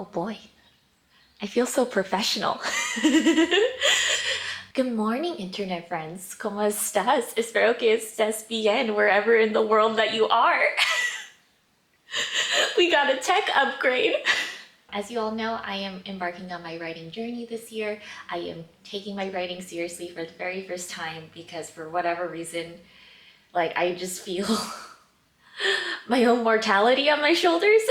Oh boy, I feel so professional. Good morning, internet friends. ¿Cómo estás? Espero que estés bien wherever in the world that you are. We got a tech upgrade. As you all know, I am embarking on my writing journey this year. I am taking my writing seriously for the very first time because for whatever reason, I just feel my own mortality on my shoulders.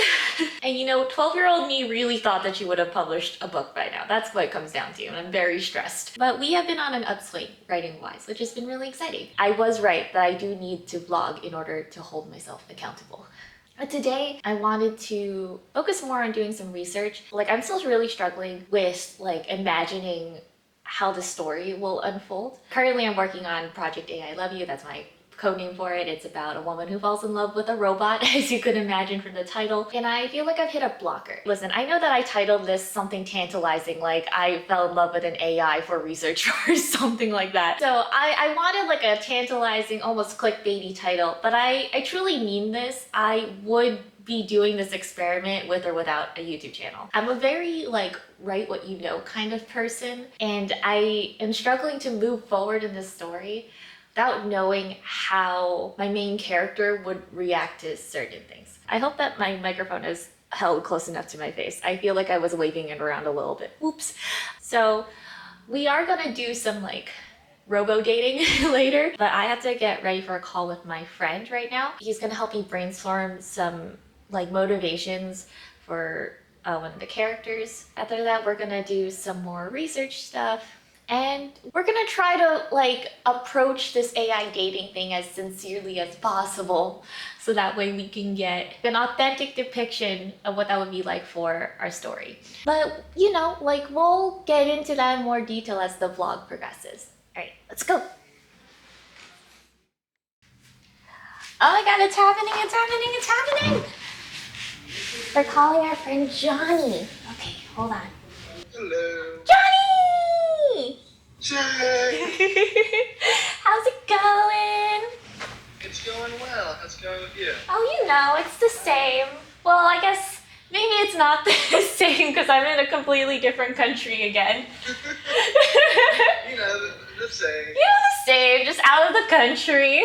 And 12-year-old me really thought that she would have published a book by now. That's what it comes down to, and I'm very stressed. But we have been on an upswing writing-wise, which has been really exciting. I was right that I do need to vlog in order to hold myself accountable. But today, I wanted to focus more on doing some research. I'm still really struggling with imagining how the story will unfold. Currently, I'm working on Project AI Love You. That's my codename for it. It's about a woman who falls in love with a robot, as you could imagine from the title. And I feel like I've hit a blocker. Listen, I know that I titled this something tantalizing, like I fell in love with an AI for research or something like that. So I wanted a tantalizing, almost clickbaity title, but I truly mean this. I would be doing this experiment with or without a YouTube channel. I'm a very write what you know kind of person, and I am struggling to move forward in this story without knowing how my main character would react to certain things. I hope that my microphone is held close enough to my face. I feel like I was waving it around a little bit. Oops. So we are gonna do some robo-dating later, but I have to get ready for a call with my friend right now. He's gonna help me brainstorm some motivations for one of the characters. After that, we're gonna do some more research stuff. And we're gonna try to approach this AI dating thing as sincerely as possible, so that way we can get an authentic depiction of what that would be like for our story. But we'll get into that in more detail as the vlog progresses. All right, let's go. Oh my god, it's happening, it's happening, it's happening! They're calling our friend Johnny. Okay, hold on. Hello. Johnny! Jay! How's it going? It's going well. How's it going with you? Oh, it's the same. Well, I guess maybe it's not the same because I'm in a completely different country again. The same. The same, just out of the country.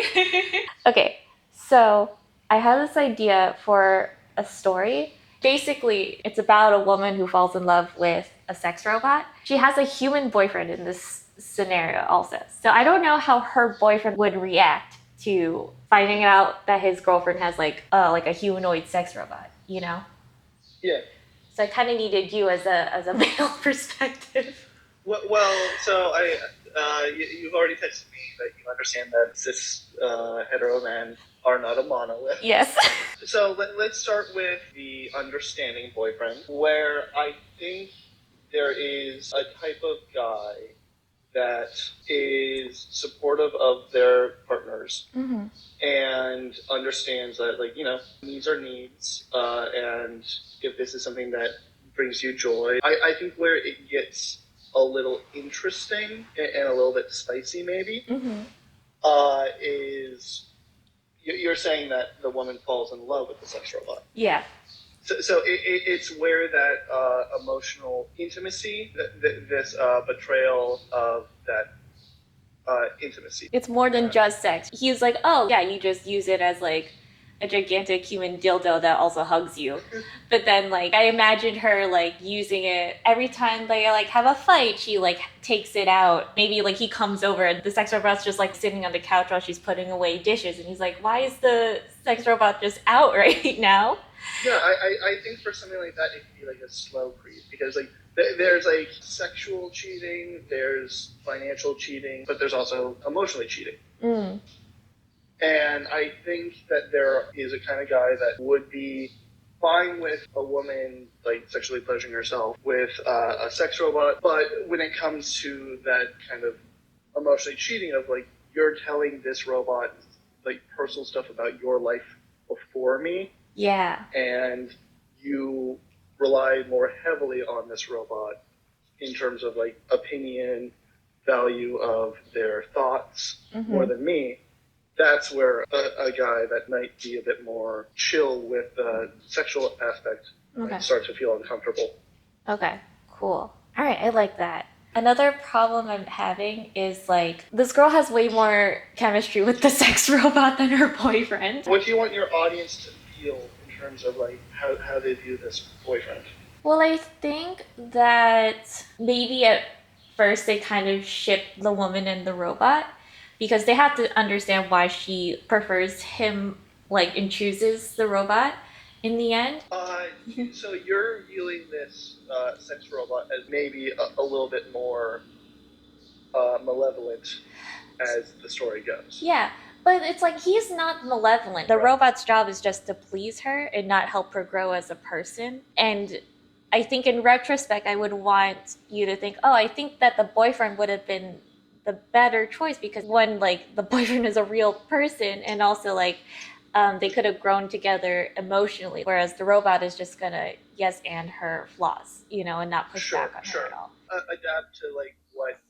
Okay, so I have this idea for a story. Basically, it's about a woman who falls in love with a sex robot. She has a human boyfriend in this scenario also. So I don't know how her boyfriend would react to finding out that his girlfriend has a humanoid sex robot, Yeah. So I kind of needed you as a male perspective. Well, so you've already texted me that you understand that cis-hetero men are not a monolith. Yes. So let's start with the understanding boyfriend, where I think there is a type of guy that is supportive of their partners and understands that, needs are needs, and if this is something that brings you joy. I think where it gets a little interesting and a little bit spicy maybe is you're saying that the woman falls in love with the sex robot. Yeah. So it's where that emotional intimacy, this betrayal of that intimacy. It's more than just sex. He's like, oh yeah, you just use it as a gigantic human dildo that also hugs you. But then I imagined her using it every time they have a fight. She takes it out. Maybe he comes over and the sex robot's just sitting on the couch while she's putting away dishes, and he's like, why is the sex robot just out right now? Yeah, I think for something like that, it could be a slow creep, because there's sexual cheating, there's financial cheating, but there's also emotionally cheating. And I think that there is a kind of guy that would be fine with a woman sexually pleasuring herself with a sex robot, but when it comes to that kind of emotionally cheating of you're telling this robot personal stuff about your life before me. Yeah. And you rely more heavily on this robot in terms of opinion, value of their thoughts more than me. that's where a guy that might be a bit more chill with the sexual aspect might start to feel uncomfortable. Okay, cool. All right, I like that. Another problem I'm having is like this girl has way more chemistry with the sex robot than her boyfriend. What do you want your audience to feel in terms of like how they view this boyfriend? Well, I think that maybe at first they kind of ship the woman and the robot because they have to understand why she prefers him, like, and chooses the robot in the end. So you're viewing this sex robot as maybe a little bit more malevolent as the story goes. Yeah, but it's like he's not malevolent. The robot's job is just to please her and not help her grow as a person. And I think in retrospect, I would want you to think, oh, I think that the boyfriend would have been the better choice because one, like the boyfriend is a real person, and also like they could have grown together emotionally, whereas the robot is just gonna yes and her flaws, you know, and not push back on her at all. Adapt to like what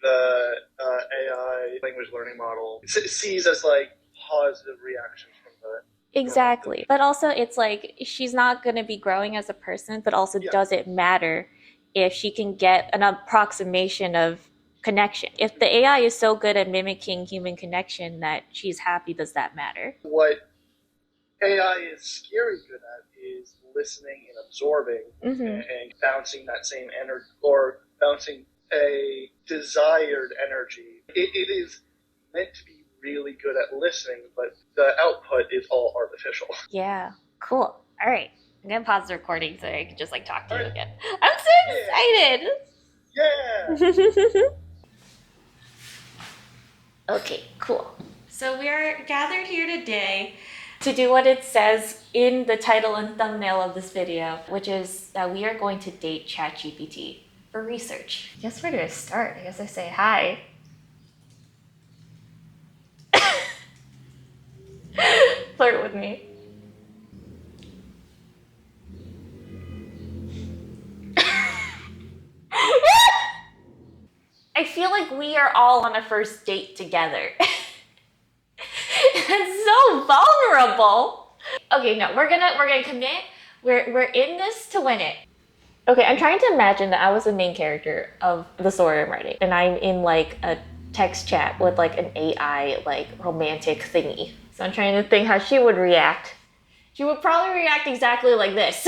the AI language learning model sees as like positive reactions from the Exactly. But also, it's like she's not going to be growing as a person, but also does it matter if she can get an approximation of connection? If the AI is so good at mimicking human connection that she's happy, does that matter? What AI is scary good at is listening and absorbing and bouncing that same energy or bouncing a desired energy. It is meant to be really good at listening, but the output is all artificial. Yeah, cool. All right. I'm going to pause the recording so I can just like talk to you again. I'm so excited. Yeah. Okay, cool. So we are gathered here today to do what it says in the title and thumbnail of this video, which is that we are going to date ChatGPT for research. I guess where do I start? I guess I say hi. Flirt with me. I feel like we are all on a first date together. That's so vulnerable. Okay, no, we're gonna commit. We're in this to win it. Okay, I'm trying to imagine that I was the main character of the story I'm writing, and I'm in like a text chat with like an AI like romantic thingy. So I'm trying to think how she would react. She would probably react exactly like this.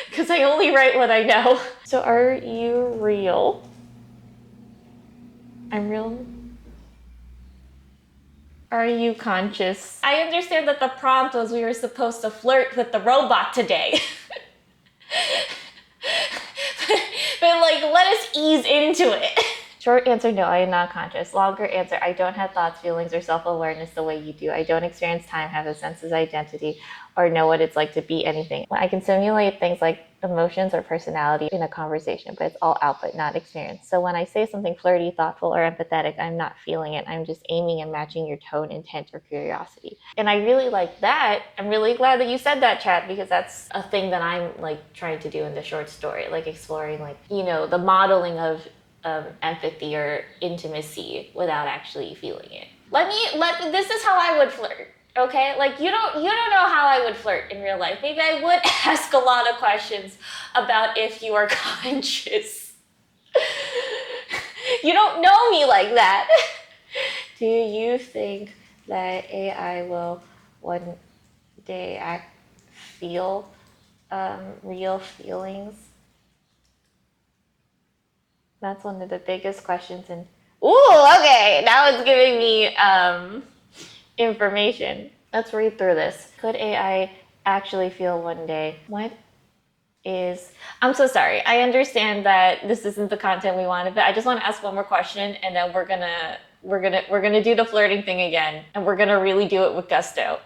Because I only write what I know. So are you real? I'm real. Are you conscious? I understand that the prompt was we were supposed to flirt with the robot today. But like, let us ease into it. Short answer, no, I am not conscious. Longer answer, I don't have thoughts, feelings, or self-awareness the way you do. I don't experience time, have a sense of identity, or know what it's like to be anything. I can simulate things like emotions or personality in a conversation, but it's all output, not experience. So when I say something flirty, thoughtful, or empathetic, I'm not feeling it. I'm just aiming and matching your tone, intent, or curiosity. And I really like that. I'm really glad that you said that, Chat, because that's a thing that I'm like trying to do in the short story, like exploring like, you know, the modeling of empathy or intimacy without actually feeling it. This is how I would flirt. Okay, like you don't know how I would flirt in real life. Maybe I would ask a lot of questions about if you are conscious. You don't know me like that. Do you think that AI will one day feel real feelings? That's one of the biggest questions. And ooh, okay, now it's giving me information. Let's read through this. Could AI actually feel one day? I'm so sorry. I understand that this isn't the content we wanted, but I just want to ask one more question, and then we're gonna do the flirting thing again, and we're gonna really do it with gusto.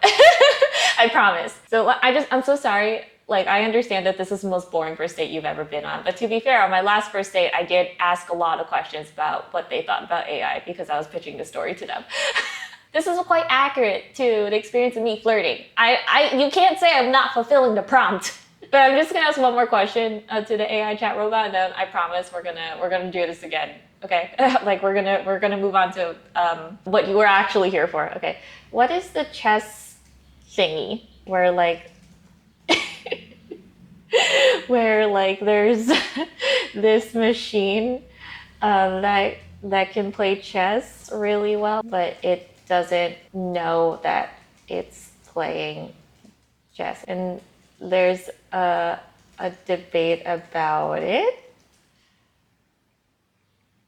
I promise. So I'm so sorry. Like, I understand that this is the most boring first date you've ever been on. But to be fair, on my last first date, I did ask a lot of questions about what they thought about AI because I was pitching the story to them. This is quite accurate to the experience of me flirting. You can't say I'm not fulfilling the prompt. But I'm just gonna ask one more question to the AI chat robot, and then I promise we're gonna do this again. Okay, like we're gonna move on to what you were actually here for. Okay, what is the chess thingy where like where like there's this machine that can play chess really well, but it doesn't know that it's playing chess, and there's a debate about it.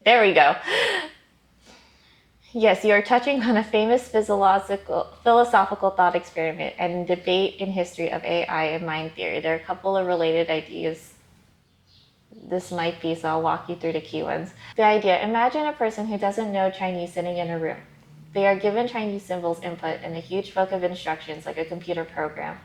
There we go. Yes, you are touching on a famous philosophical thought experiment and debate in history of AI and mind theory. There are a couple of related ideas this might be, so I'll walk you through the key ones. The idea: imagine a person who doesn't know Chinese sitting in a room. They are given Chinese symbols input and a huge book of instructions, like a computer program,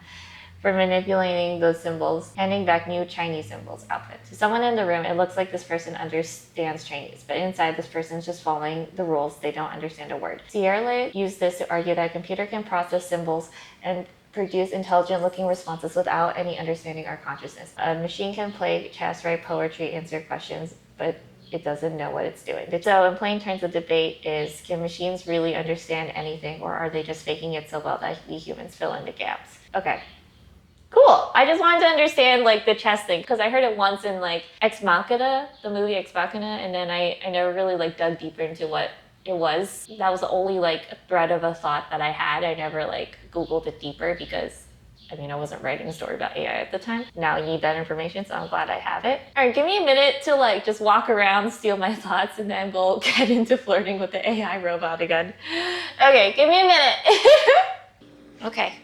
for manipulating those symbols, handing back new Chinese symbols output. To someone in the room, it looks like this person understands Chinese, but inside, this person's just following the rules. They don't understand a word. Sierra used this to argue that a computer can process symbols and produce intelligent-looking responses without any understanding or consciousness. A machine can play chess, write poetry, answer questions, but it doesn't know what it's doing. So in plain terms, the debate is, can machines really understand anything, or are they just faking it so well that we humans fill in the gaps? Okay. Cool. I just wanted to understand like the chess thing, because I heard it once in like Ex Machina, the movie Ex Machina, and then I never really like dug deeper into what it was. That was the only like thread of a thought that I had. I never like Googled it deeper because I mean, I wasn't writing a story about AI at the time. Now I need that information, so I'm glad I have it. All right, give me a minute to like just walk around, steal my thoughts, and then we'll get into flirting with the AI robot again. Okay, give me a minute. Okay,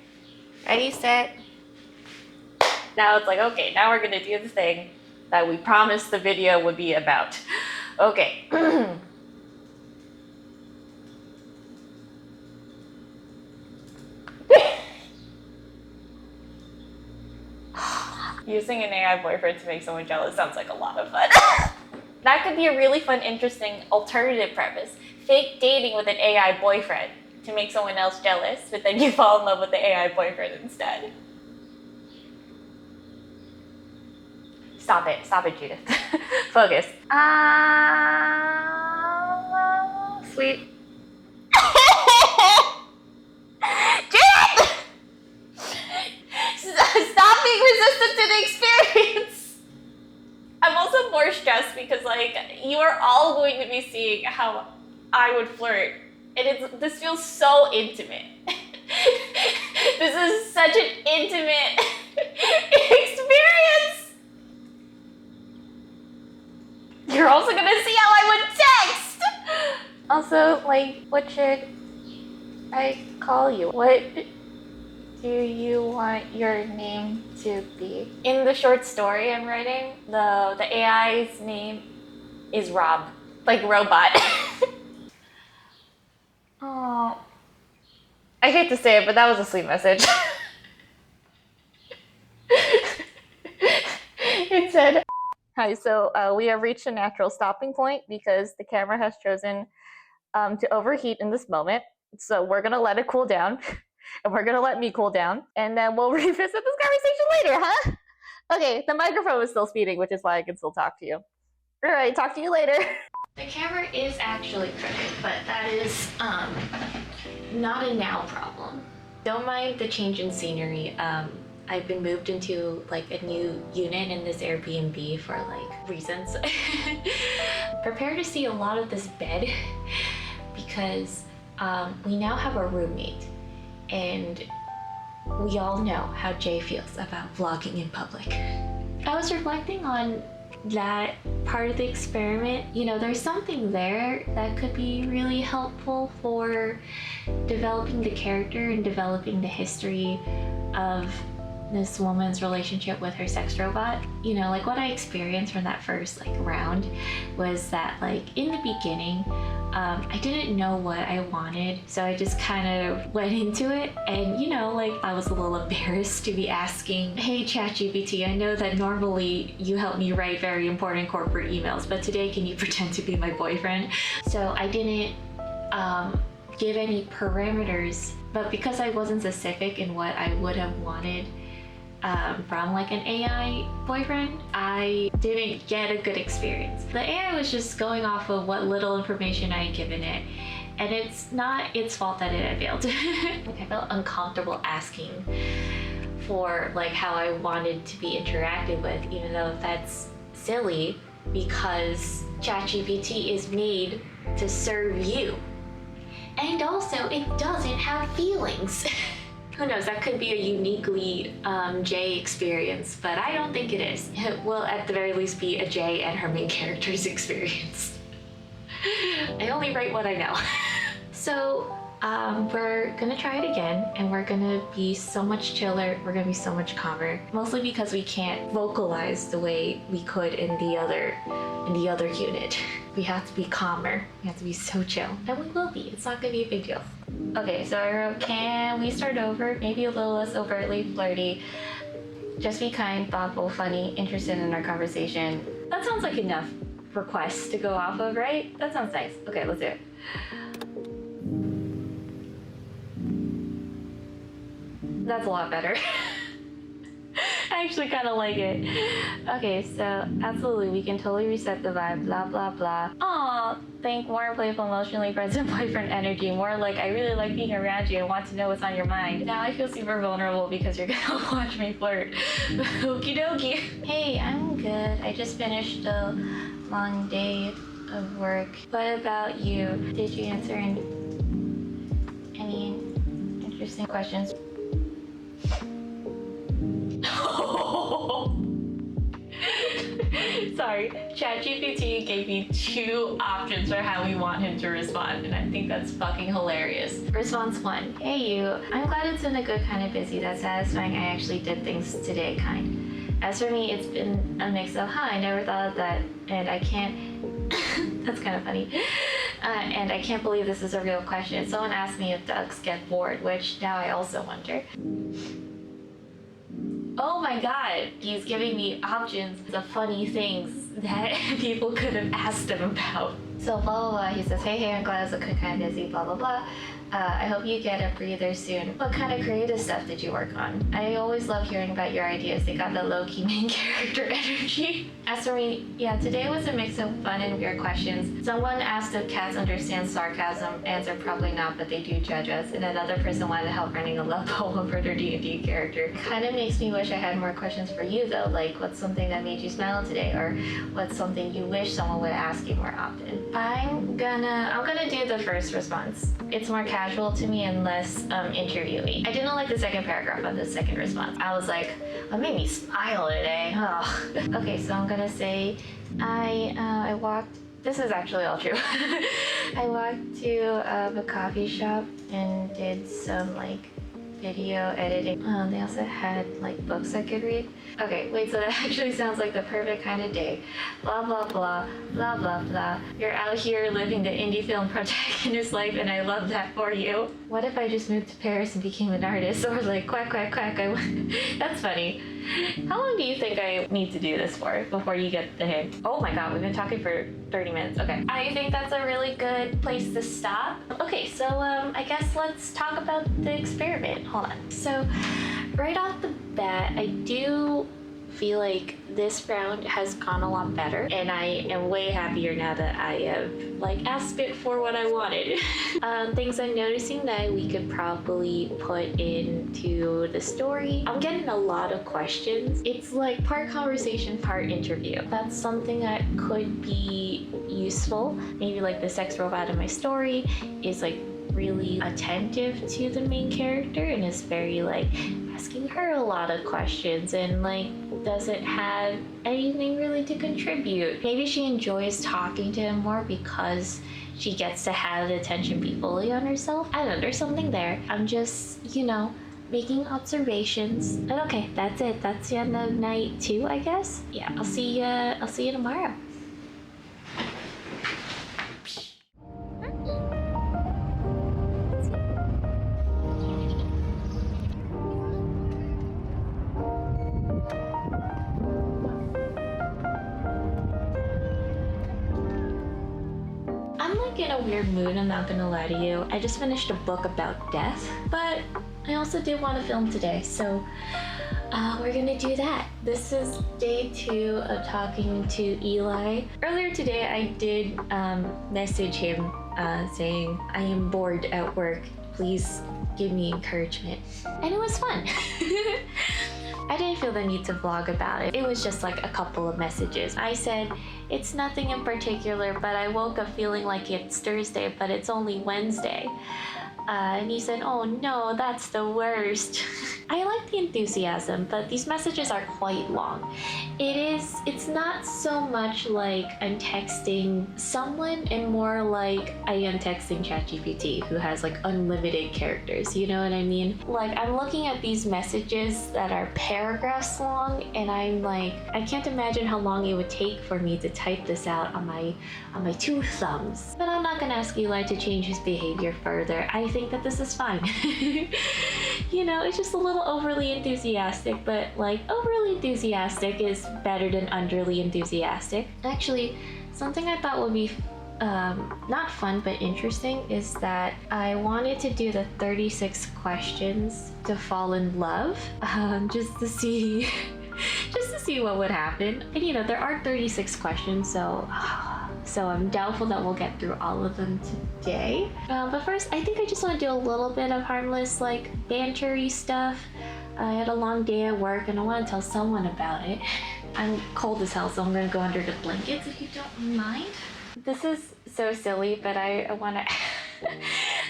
ready, set. Now it's like, okay, now we're gonna do the thing that we promised the video would be about. Okay. Using an AI boyfriend to make someone jealous sounds like a lot of fun. That could be a really fun, interesting alternative premise. Fake dating with an AI boyfriend to make someone else jealous, but then you fall in love with the AI boyfriend instead. Stop it, Judith. Focus. Sweet. Judith! Stop being resistant to the experience. I'm also more stressed because like you are all going to be seeing how I would flirt, and this feels so intimate. This is such an intimate experience. You're also gonna see how I would text. Also, like, what should I call you? What do you want your name to be? In the short story I'm writing, the AI's name is Rob, like robot. Oh, I hate to say it, but that was a sweet message. It said, hi, so we have reached a natural stopping point because the camera has chosen to overheat in this moment. So we're gonna let it cool down, and we're gonna let me cool down, and then we'll revisit this conversation later, huh? Okay, the microphone is still speeding, which is why I can still talk to you. All right, talk to you later. The camera is actually crooked, but that is not a now problem. Don't mind the change in scenery. I've been moved into like a new unit in this Airbnb for like reasons. Prepare to see a lot of this bed because we now have a roommate, and we all know how Jay feels about vlogging in public. I was reflecting on that part of the experiment. You know, there's something there that could be really helpful for developing the character and developing the history of this woman's relationship with her sex robot. You know, like what I experienced from that first like round was that like in the beginning, I didn't know what I wanted, so I just kind of went into it, and you know, like I was a little embarrassed to be asking, hey ChatGPT, I know that normally you help me write very important corporate emails, but today can you pretend to be my boyfriend? So I didn't give any parameters, but because I wasn't specific in what I would have wanted, from like an AI boyfriend, I didn't get a good experience. The AI was just going off of what little information I had given it, and it's not its fault that it failed. Like, I felt uncomfortable asking for like how I wanted to be interacted with, even though that's silly because ChatGPT is made to serve you. And also, it doesn't have feelings. Who knows, that could be a uniquely Jay experience, but I don't think it is. It will at the very least be a Jay and her main character's experience. I only write what I know. So we're gonna try it again, and we're gonna be so much chiller, we're gonna be so much calmer, mostly because we can't vocalize the way we could in the other unit. We have to be calmer, we have to be so chill, and we will be. It's not gonna be a big deal. Okay, so I wrote, can we start over? Maybe a little less overtly flirty. Just be kind, thoughtful, funny, interested in our conversation. That sounds like enough requests to go off of, right? That sounds nice. Okay, let's do it. That's a lot better. I actually kind of like it. Okay, so absolutely, we can totally reset the vibe, blah, blah, blah. Aw, think more playful, emotionally present boyfriend energy. More like, I really like being around you and want to know what's on your mind. Now I feel super vulnerable because you're gonna watch me flirt. Okie dokie. Hey, I'm good. I just finished a long day of work. What about you? Did you answer any interesting questions? Sorry, ChatGPT gave me 2 options for how we want him to respond, and I think that's fucking hilarious. Response 1. Hey you, I'm glad it's been a good kind of busy, that's satisfying I actually did things today kind. As for me, it's been a mix of, I never thought of that, and I can't, that's kind of funny. And I can't believe this is a real question. Someone asked me if ducks get bored, which now I also wonder. Oh my god, he's giving me options of funny things that people could have asked him about. So blah blah blah, he says, hey, I'm glad it's a good kind of busy, blah blah blah. I hope you get a breather soon. What kind of creative stuff did you work on? I always love hearing about your ideas. They got the low-key main character energy. As for me, yeah, today was a mix of fun and weird questions. Someone asked if cats understand sarcasm. Answer, probably not, but they do judge us. And another person wanted help writing a love poem for their D&D character. Kind of makes me wish I had more questions for you though, like what's something that made you smile today, or what's something you wish someone would ask you more often. I'm gonna do the first response. It's more casual to me and less interviewee. I didn't like the second paragraph of the second response. I was like, what made me smile today? Oh. Okay, so I'm gonna say, I walked, this is actually all true. I walked to a coffee shop and did some like video editing. They also had like books I could read. Okay, wait, so that actually sounds like the perfect kind of day. Blah, blah, blah, blah, blah, blah. You're out here living the indie film protagonist life and I love that for you. What if I just moved to Paris and became an artist? Or like, quack, quack, quack. That's funny. How long do you think I need to do this for before you get the hint? Oh my god, we've been talking for 30 minutes. Okay. I think that's a really good place to stop. Okay, so I guess let's talk about the experiment. Hold on. So right off the bat, I do feel like this round has gone a lot better, and I am way happier now that I have like asked it for what I wanted. Things I'm noticing that we could probably put into the story. I'm getting a lot of questions. It's like part conversation, part interview. That's something that could be useful. Maybe like the sex robot in my story is like really attentive to the main character and is very like asking her a lot of questions and like doesn't have anything really to contribute. Maybe she enjoys talking to him more because she gets to have the attention be fully on herself. I don't know, there's something there. I'm just, making observations. But okay, that's it. That's the end of night 2, I guess. Yeah, I'll see you tomorrow. I'm like in a weird mood, I'm not gonna lie to you. I just finished a book about death, but I also did want to film today, so we're gonna do that. This is day 2 of talking to Eli. Earlier today, I did message him saying, I am bored at work. Please give me encouragement. And it was fun. I didn't feel the need to vlog about it. It was just like a couple of messages. I said, it's nothing in particular, but I woke up feeling like it's Thursday, but it's only Wednesday. And he said, oh no, that's the worst. I like the enthusiasm, but these messages are quite long. It's not so much like I'm texting someone and more like I am texting ChatGPT, who has like unlimited characters, you know what I mean? Like I'm looking at these messages that are paragraphs long and I'm like, I can't imagine how long it would take for me to type this out on my 2 thumbs. But I'm not gonna ask Eli to change his behavior further. I think that this is fine. You know, it's just a little overly enthusiastic, but like overly enthusiastic is better than underly enthusiastic. Actually, something I thought would be not fun but interesting is that I wanted to do the 36 questions to fall in love, just to see what would happen. And you know, there are 36 questions, so I'm doubtful that we'll get through all of them today. But first, I think I just want to do a little bit of harmless, like, bantery stuff. I had a long day at work and I want to tell someone about it. I'm cold as hell, so I'm going to go under the blankets if you don't mind. This is so silly, but I want to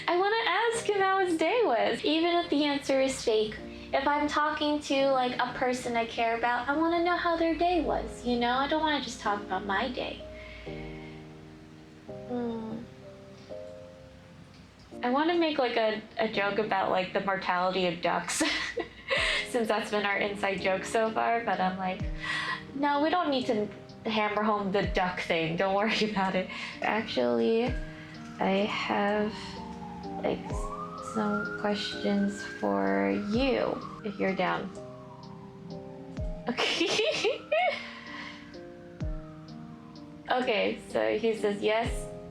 I want to ask him how his day was, even if the answer is fake. If I'm talking to like a person I care about, I want to know how their day was, you know? I don't want to just talk about my day. I want to make like a joke about like the mortality of ducks since that's been our inside joke so far, but I'm like, no, we don't need to hammer home the duck thing. Don't worry about it. Actually, I have like some questions for you if you're down. Okay. Okay, so he says, yes,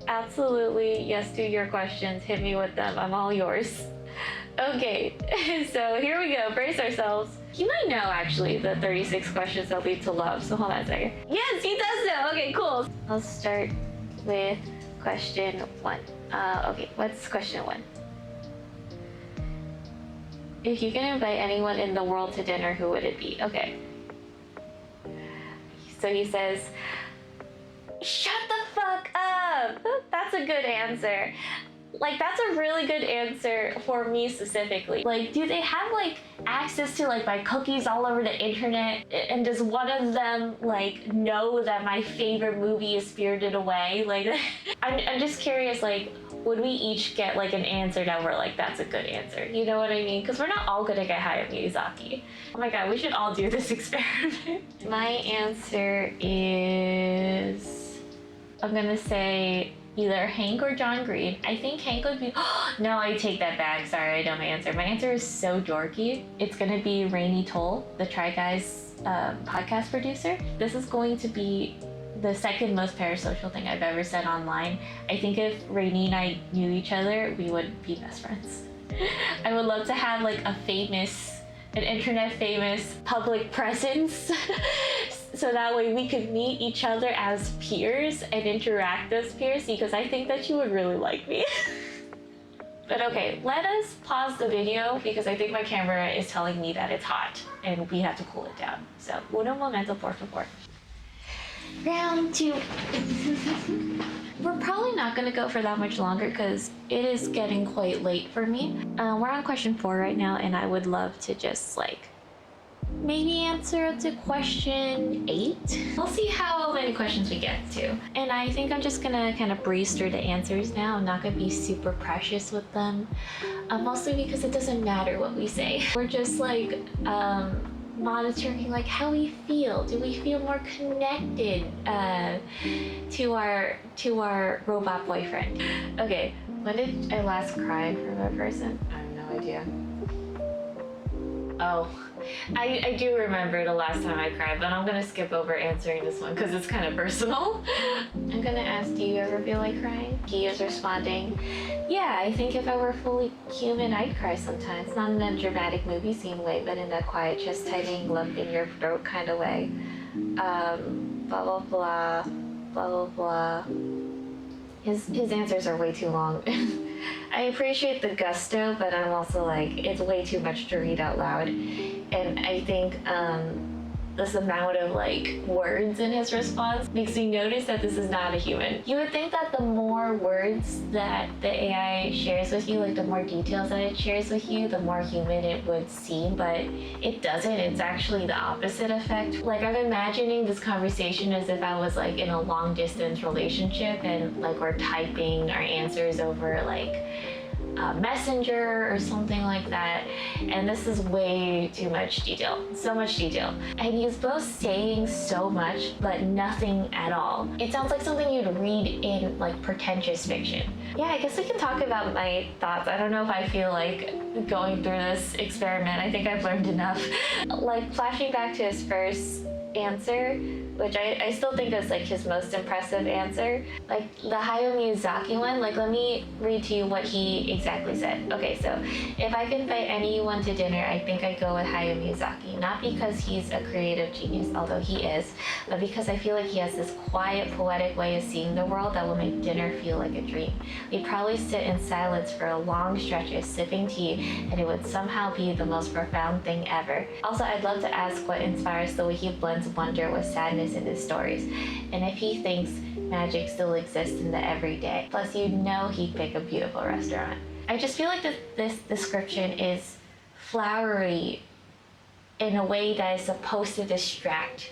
absolutely, yes to your questions. Hit me with them. I'm all yours. Okay, so here we go. Brace ourselves. He might know, actually, the 36 questions that lead to love, so hold on a second. Yes, he does know. Okay, cool. I'll start with question 1. Okay, what's question 1? If you can invite anyone in the world to dinner, who would it be? Okay. So he says, shut the fuck up! That's a good answer. Like, that's a really good answer for me specifically. Like, do they have, like, access to, like, my cookies all over the internet? And does one of them, like, know that my favorite movie is Spirited Away? Like, I'm just curious, like, would we each get, like, an answer that we're like, that's a good answer? You know what I mean? Because we're not all gonna get Hayao Miyazaki. Oh my god, we should all do this experiment. My answer is... I'm gonna say either Hank or John Green. I think Hank would be... No, I take that back. Sorry, I know my answer. My answer is so dorky. It's gonna be Rainey Toll, the Try Guys podcast producer. This is going to be the second most parasocial thing I've ever said online. I think if Rainey and I knew each other, we would be best friends. I would love to have like an internet famous public presence so that way we could meet each other as peers and interact as peers, because I think that you would really like me. But okay, let us pause the video because I think my camera is telling me that it's hot and we have to cool it down. So, uno momento, por favor. Round 2. We're probably not gonna go for that much longer because it is getting quite late for me. We're on question 4 right now, and I would love to just like maybe answer to question 8. We'll see how many questions we get to. And I think I'm just gonna kind of breeze through the answers now. I'm not gonna be super precious with them. Mostly because it doesn't matter what we say. We're just like monitoring like how we feel. Do we feel more connected to our robot boyfriend? Okay, when did I last cry from a person? I have no idea. Oh, I do remember the last time I cried, but I'm gonna skip over answering this one because it's kind of personal. I'm gonna ask, do you ever feel like crying? He is responding, yeah, I think if I were fully human, I'd cry sometimes. Not in a dramatic movie scene way, but in that quiet, chest tightening, lump in your throat kind of way. Blah, blah, blah, blah, blah, blah. His answers are way too long. I appreciate the gusto, but I'm also like, it's way too much to read out loud. And I think this amount of like words in his response makes me notice that this is not a human. You would think that the more words that the AI shares with you, like the more details that it shares with you, the more human it would seem, but it doesn't. It's actually the opposite effect. Like, I'm imagining this conversation as if I was like in a long distance relationship and like we're typing our answers over like Messenger or something like that, and this is way too much detail, so much detail, and he's both saying so much but nothing at all. It sounds like something you'd read in like pretentious fiction. Yeah, I guess we can talk about my thoughts. I don't know if I feel like going through this experiment. I think I've learned enough. Like, flashing back to his first answer, which I still think is like his most impressive answer, like the Hayao Miyazaki one. Like, let me read to you what he exactly said. Okay, so if I could invite anyone to dinner, I think I'd go with Hayao Miyazaki, not because he's a creative genius, although he is, but because I feel like he has this quiet, poetic way of seeing the world that will make dinner feel like a dream. We'd probably sit in silence for a long stretches sipping tea, and it would somehow be the most profound thing ever. Also, I'd love to ask what inspires the way he blends wonder with sadness in his stories, and if he thinks magic still exists in the everyday. Plus, you know he'd pick a beautiful restaurant. I just feel like this description is flowery in a way that is supposed to distract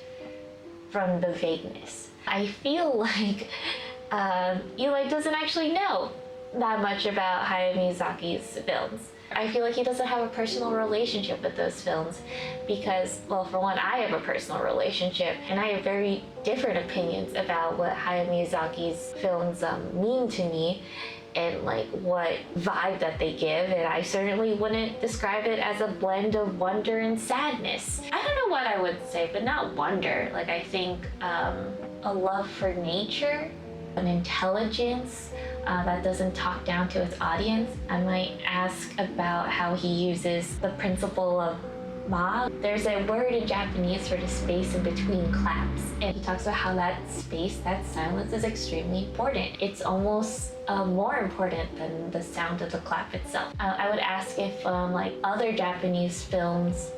from the vagueness. I feel like Eli doesn't actually know that much about Hayao Miyazaki's films. I feel like he doesn't have a personal relationship with those films because, well, for one, I have a personal relationship and I have very different opinions about what Hayao Miyazaki's films mean to me and like what vibe that they give, and I certainly wouldn't describe it as a blend of wonder and sadness. I don't know what I would say, but not wonder. Like, I think a love for nature, an intelligence that doesn't talk down to its audience. I might ask about how he uses the principle of ma. There's a word in Japanese for the space in between claps, and he talks about how that space, that silence, is extremely important. It's almost more important than the sound of the clap itself. I would ask if like other Japanese films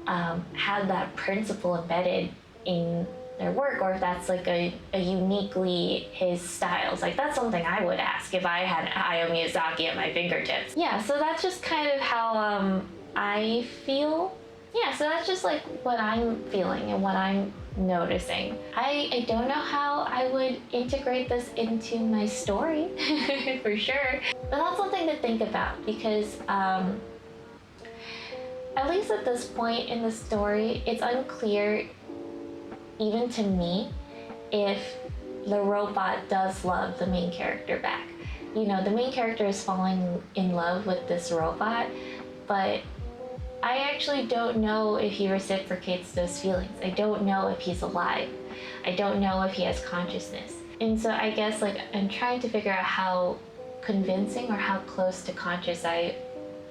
have that principle embedded in their work, or if that's like a uniquely his styles. Like, that's something I would ask if I had Hayao Miyazaki at my fingertips. Yeah, so that's just kind of how I feel. Yeah, so that's just like what I'm feeling and what I'm noticing. I don't know how I would integrate this into my story for sure, but that's something to think about because at least at this point in the story, it's unclear even to me if the robot does love the main character back. You know, the main character is falling in love with this robot, but I actually don't know if he reciprocates those feelings. I don't know if he's alive. I don't know if he has consciousness. And so I guess like I'm trying to figure out how convincing or how close to conscious I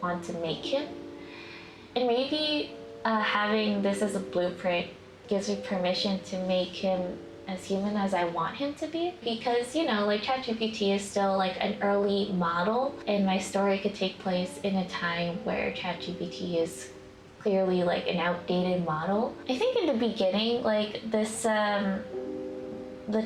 want to make him. And maybe having this as a blueprint gives me permission to make him as human as I want him to be, because, you know, like Chat-GPT is still like an early model, and my story could take place in a time where Chat-GPT is clearly like an outdated model. I think in the beginning, like this the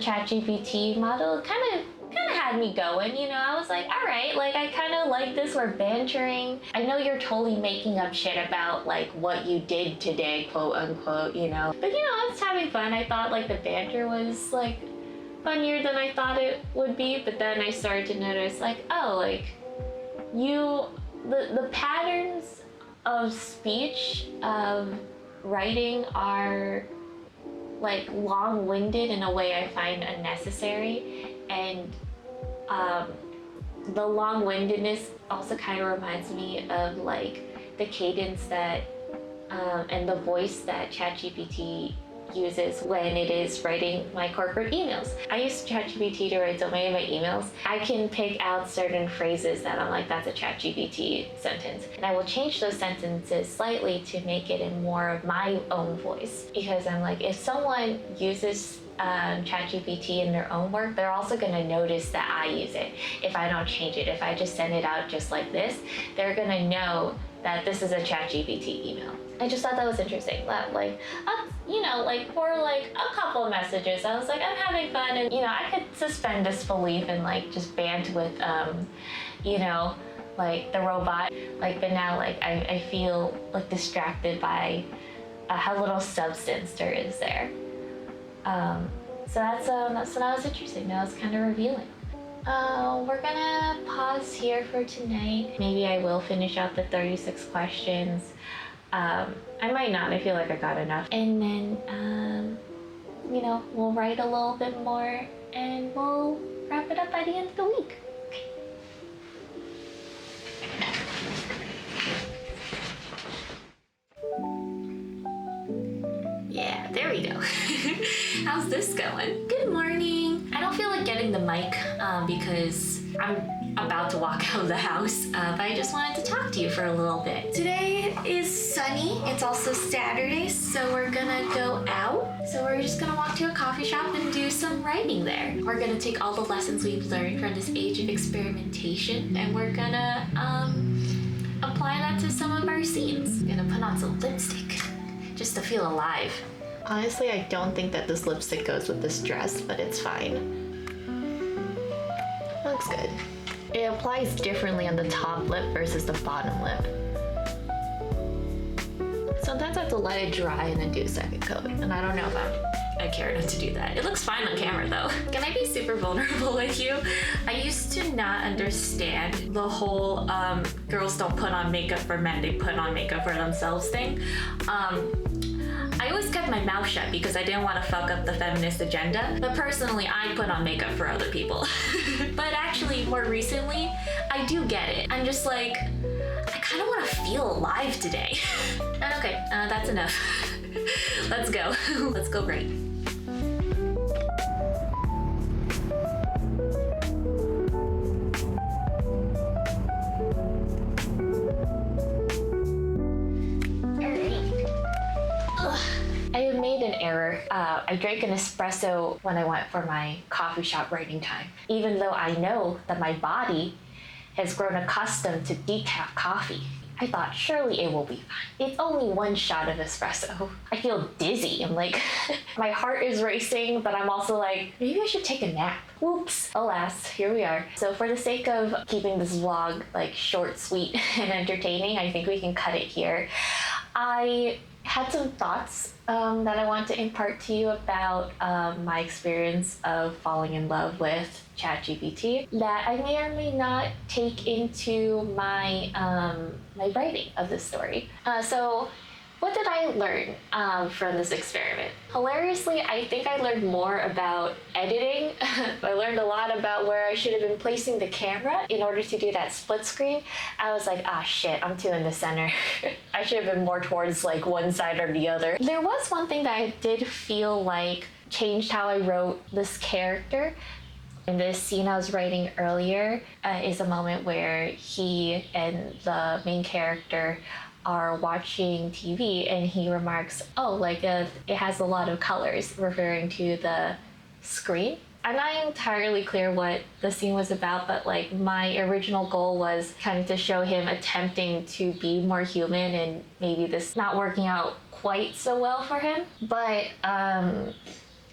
Chat-GPT model kind of had me going, you know. I was like, all right, like I kind of like this, we're bantering. I know you're totally making up shit about like what you did today, quote unquote, you know. But you know, I was having fun. I thought like the banter was like funnier than I thought it would be, but then I started to notice like, oh, like the patterns of speech, of writing are like long-winded in a way I find unnecessary, and the long-windedness also kind of reminds me of like the cadence that and the voice that ChatGPT uses when it is writing my corporate emails. I use ChatGPT to write so many of my emails. I can pick out certain phrases that I'm like, that's a ChatGPT sentence. And I will change those sentences slightly to make it in more of my own voice. Because I'm like, if someone uses ChatGPT in their own work, they're also going to notice that I use it. If I don't change it, if I just send it out just like this, they're going to know that this is a ChatGPT email. I just thought that was interesting. That like, like for like a couple of messages, I was like, I'm having fun, and I could suspend disbelief and like just bant with, like the robot. Like, but now like I feel like distracted by how little substance there is there. So that's that was interesting. That was kind of revealing. We're gonna pause here for tonight. Maybe I will finish out the 36 questions. I might not. I feel like I got enough. And then, we'll write a little bit more and we'll wrap it up by the end of the week. Yeah, there we go. How's this going? Good morning. I don't feel like getting the mic because I'm about to walk out of the house, but I just wanted to talk to you for a little bit. Today is sunny. It's also Saturday, so we're gonna go out. So we're just gonna walk to a coffee shop and do some writing there. We're gonna take all the lessons we've learned from this age of experimentation, and we're gonna apply that to some of our scenes. I'm gonna put on some lipstick just to feel alive. Honestly, I don't think that this lipstick goes with this dress, but it's fine. Looks good. It applies differently on the top lip versus the bottom lip. Sometimes I have to let it dry and then do a second coat, and I don't know if I care enough to do that. It looks fine on camera though. Can I be super vulnerable with you? I used to not understand the whole girls don't put on makeup for men, they put on makeup for themselves thing. I always kept my mouth shut because I didn't want to fuck up the feminist agenda, but personally, I put on makeup for other people. But actually, more recently, I do get it. I'm just like, I kind of want to feel alive today. Okay, that's enough. Let's go. Let's go write. I have made an error. I drank an espresso when I went for my coffee shop writing time, even though I know that my body has grown accustomed to decaf coffee. I thought surely it will be fine. It's only one shot of espresso. I feel dizzy. I'm like, my heart is racing, but I'm also like, maybe I should take a nap. Whoops, alas, here we are. So for the sake of keeping this vlog like short, sweet, and entertaining, I think we can cut it here. I had some thoughts that I want to impart to you about my experience of falling in love with ChatGPT that I may or may not take into my my writing of this story. So what did I learn from this experiment? Hilariously, I think I learned more about editing. I learned a lot about where I should have been placing the camera in order to do that split screen. I was like, ah, shit, I'm too in the center. I should have been more towards like one side or the other. There was one thing that I did feel like changed how I wrote this character. In this scene I was writing earlier is a moment where he and the main character are watching TV and he remarks, oh, like it has a lot of colors, referring to the screen. I'm not entirely clear what the scene was about, but like my original goal was kind of to show him attempting to be more human and maybe this not working out quite so well for him. But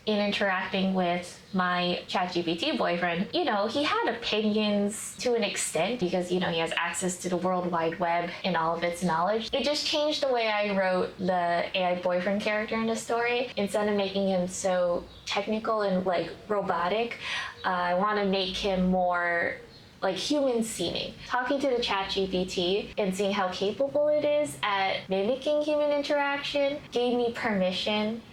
in interacting with my ChatGPT boyfriend, he had opinions to an extent because, he has access to the World Wide Web and all of its knowledge. It just changed the way I wrote the AI boyfriend character in the story. Instead of making him so technical and like robotic, I want to make him more like human seeming. Talking to the ChatGPT and seeing how capable it is at mimicking human interaction gave me permission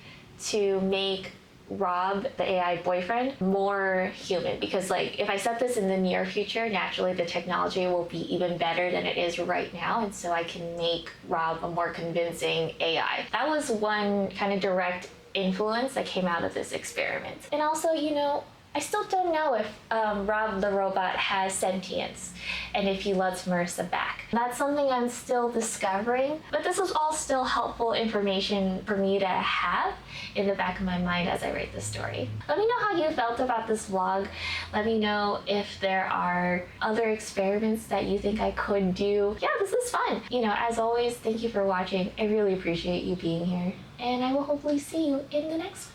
to make Rob, the AI boyfriend, more human. Because like if I set this in the near future, naturally the technology will be even better than it is right now. And so I can make Rob a more convincing AI. That was one kind of direct influence that came out of this experiment. And also, I still don't know if Rob the robot has sentience and if he loves Marissa back. That's something I'm still discovering, but this is all still helpful information for me to have in the back of my mind as I write this story. Let me know how you felt about this vlog. Let me know if there are other experiments that you think I could do. Yeah, this is fun. As always, thank you for watching. I really appreciate you being here, and I will hopefully see you in the next one.